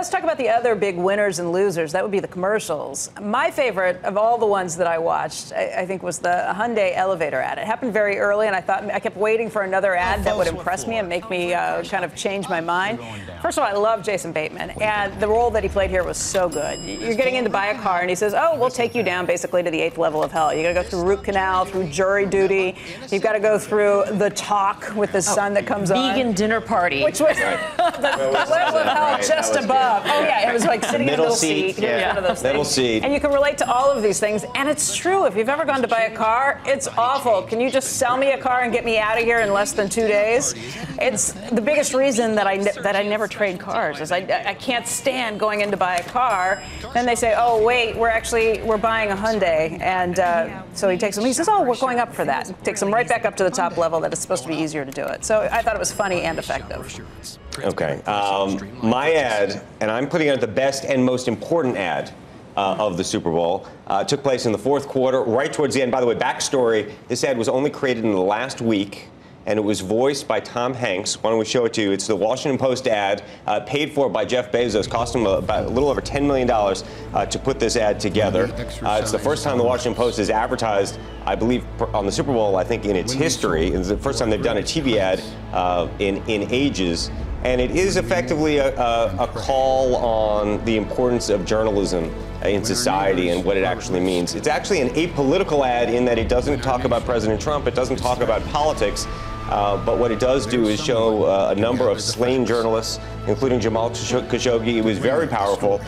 let's talk about the other big winners and losers. That would be the commercials. My favorite of all the ones that I watched, I think, was the Hyundai elevator ad. It happened very early, and I kept waiting for another ad that would impress me and make me kind of change my mind. First of all, I love Jason Bateman, and the role that he played here was so good. You're getting in to buy a car, and he says, oh, we'll take you down basically to the 8th level of hell. You got to go through root canal, through jury duty. You've got to go through the talk with the sun that comes on. Vegan dinner party. Which was the level of hell just above. Oh, yeah, it was like sitting in a little seat. Middle seat. And you can relate to all of these things. And it's true. If you've ever gone to buy a car, it's awful. Can you just sell me a car and get me out of here in less than 2 days? It's the biggest reason that I never trade cars is I can't stand going in to buy a car. Then they say, oh, wait, we're buying a Hyundai. And so he takes them. He says, oh, we're going up for that. Takes them right back up to the top level that it's supposed to be easier to do it. So I thought it was funny and effective. Okay. My ad, and I'm putting out the best and most important ad of the Super Bowl, took place in the fourth quarter, right towards the end. By the way, backstory, this ad was only created in the last week, and it was voiced by Tom Hanks. Why don't we show it to you? It's the Washington Post ad, paid for by Jeff Bezos. Cost him about a little over $10 million to put this ad together. It's the first time the Washington Post has advertised, I believe, on the Super Bowl, I think, in its history. It's the first time they've done a TV ad in ages. And it is effectively a call on the importance of journalism in society and what it actually means. It's actually an apolitical ad in that it doesn't talk about President Trump. It doesn't talk about politics. But what it does do is show a number of slain journalists, including Jamal Khashoggi. It was very powerful.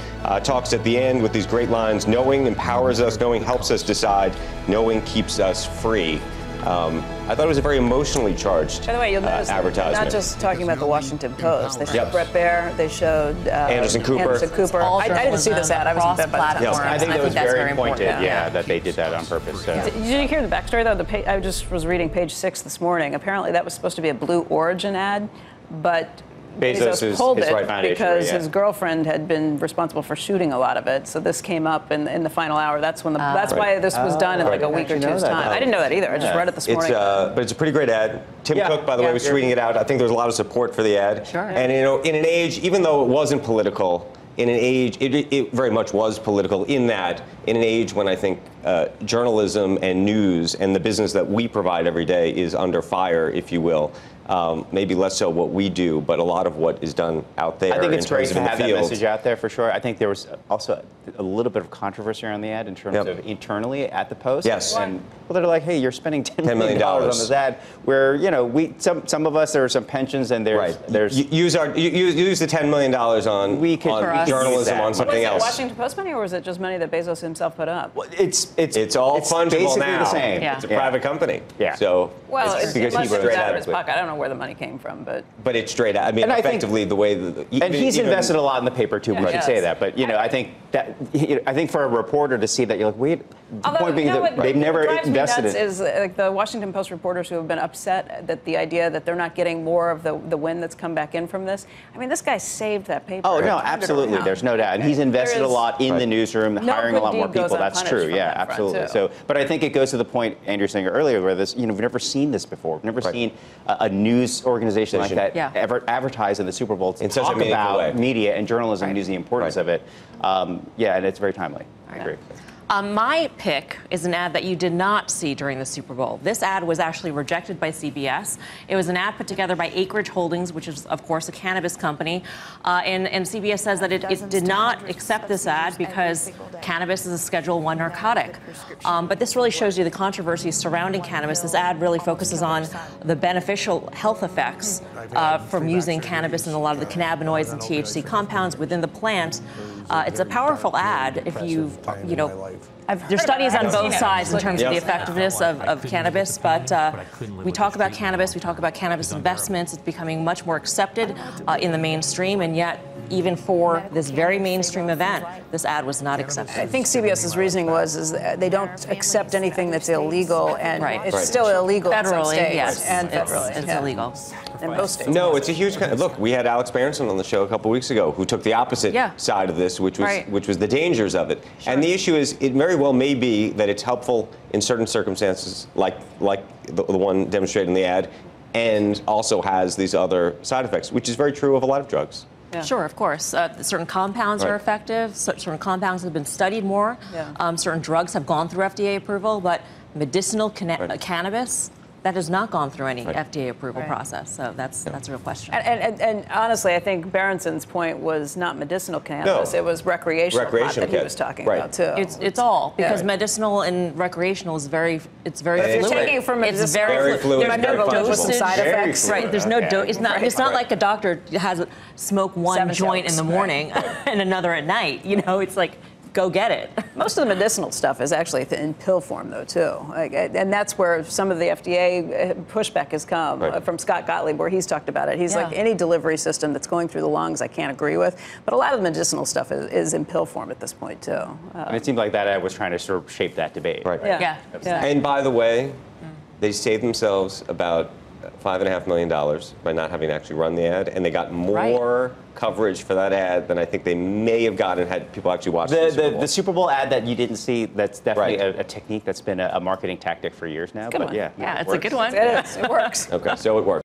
Talks at the end with these great lines, knowing empowers us, knowing helps us decide, knowing keeps us free. I thought it was a very emotionally charged By the way, you'll notice advertisement. Not just talking about the Washington Post. They showed Brett Baer. They showed Anderson Cooper. I didn't see this ad. I was in bed by the time. I think that was very pointed, that they did that on purpose. So. Did you hear the backstory, though? I just was reading page 6 this morning. Apparently, that was supposed to be a Blue Origin ad, but Bezos pulled it because his girlfriend had been responsible for shooting a lot of it. So this came up in the final hour. That's when that's why this was done in like a week or two's time. I didn't know that either. I just read it this morning. But it's a pretty great ad. Tim Cook, by the way, was tweeting it out. I think there was a lot of support for the ad. Sure. And in an age, even though it wasn't political, in an age, it very much was political in that, in an age when I think journalism and news and the business that we provide every day is under fire, if you will. Maybe less so what we do, but a lot of what is done out there. I think it's great to have that message out there for sure. I think there was also a little bit of controversy around the ad in terms of internally at the Post. Yes. And well, they're like, hey, you're spending $10 million on this ad, where some of us, there are some pensions and there's use the $10 million on journalism on something else. Was it Washington Post money, or was it just money that Bezos himself put up? Well, it's all fungible now. The same. It's a private company. Yeah. So it's because he wrote it out of his pocket. I don't know where the money came from, but it's straight out. I mean, effectively the way and he's invested a lot in the paper too. We should say that, but I think that I think for a reporter to see that, you're like, wait. The point being that they've never invested in. Is like the Washington Post reporters who have been upset that the idea that they're not getting more of the win that's come back in from this. I mean, this guy saved that paper. Oh no, absolutely. There's no doubt, and he's invested a lot in the newsroom, hiring a lot more people. That's true. Yeah, absolutely. So, but I think it goes to the point Andrew was saying earlier, where this, we've never seen this before. We've never seen a news organization like that ever advertise in the Super Bowl to talk about media and journalism and use the importance of it. And it's very timely. I agree. My pick is an ad that you did not see during the Super Bowl. This ad was actually rejected by CBS. It was an ad put together by Acreage Holdings, which is, of course, a cannabis company. And CBS says that it did not accept this ad because cannabis is a Schedule I narcotic. But this really shows you the controversies surrounding cannabis. This ad really focuses on the beneficial health effects from using cannabis and a lot of the cannabinoids and THC compounds within the plant. It's a powerful ad if there's studies on both sides in terms of the effectiveness of cannabis, but we talk about cannabis investments. It's becoming much more accepted in the mainstream, and yet even for this very mainstream event, this ad was not accepted. I think CBS's reasoning was that they don't accept anything that's illegal, and it's still illegal federally, in some states. Yes, and federally. It's illegal. In most states. No, it's a huge look. We had Alex Berenson on the show a couple weeks ago, who took the opposite side of this, which was the dangers of it. Sure. And the issue is, it very well may be that it's helpful in certain circumstances, like the one demonstrated in the ad, and also has these other side effects, which is very true of a lot of drugs. Yeah. Sure, of course. Certain compounds are effective. Certain compounds have been studied more. Yeah. Certain drugs have gone through FDA approval, but medicinal cannabis, that has not gone through any FDA approval process. So that's a real question. And honestly, I think Berenson's point was not medicinal cannabis. No. It was recreational pot that he was talking about, too. It's all, because medicinal and recreational is very fluid. If you're taking it from It's very fluid. There's Very no fungible. dosage. Side effects. Right. There's no dose. It's not like a doctor has smoke one 7 joint jokes, in the morning and another at night. You know, it's like, go get it. Most of the medicinal stuff is actually in pill form, though, too. And that's where some of the FDA pushback has come from Scott Gottlieb, where he's talked about it. He's like, any delivery system that's going through the lungs, I can't agree with. But a lot of the medicinal stuff is in pill form at this point, too. And it seemed like that ad was trying to sort of shape that debate. Right. Yeah. And by the way, they saved themselves about $5.5 million by not having to actually run the ad, and they got more coverage for that ad than I think they may have gotten had people actually watched the Super Bowl ad that you didn't see. That's definitely a technique that's been a marketing tactic for years now. Good one. Yeah, it's a good one. It is. It works. Okay, so it works.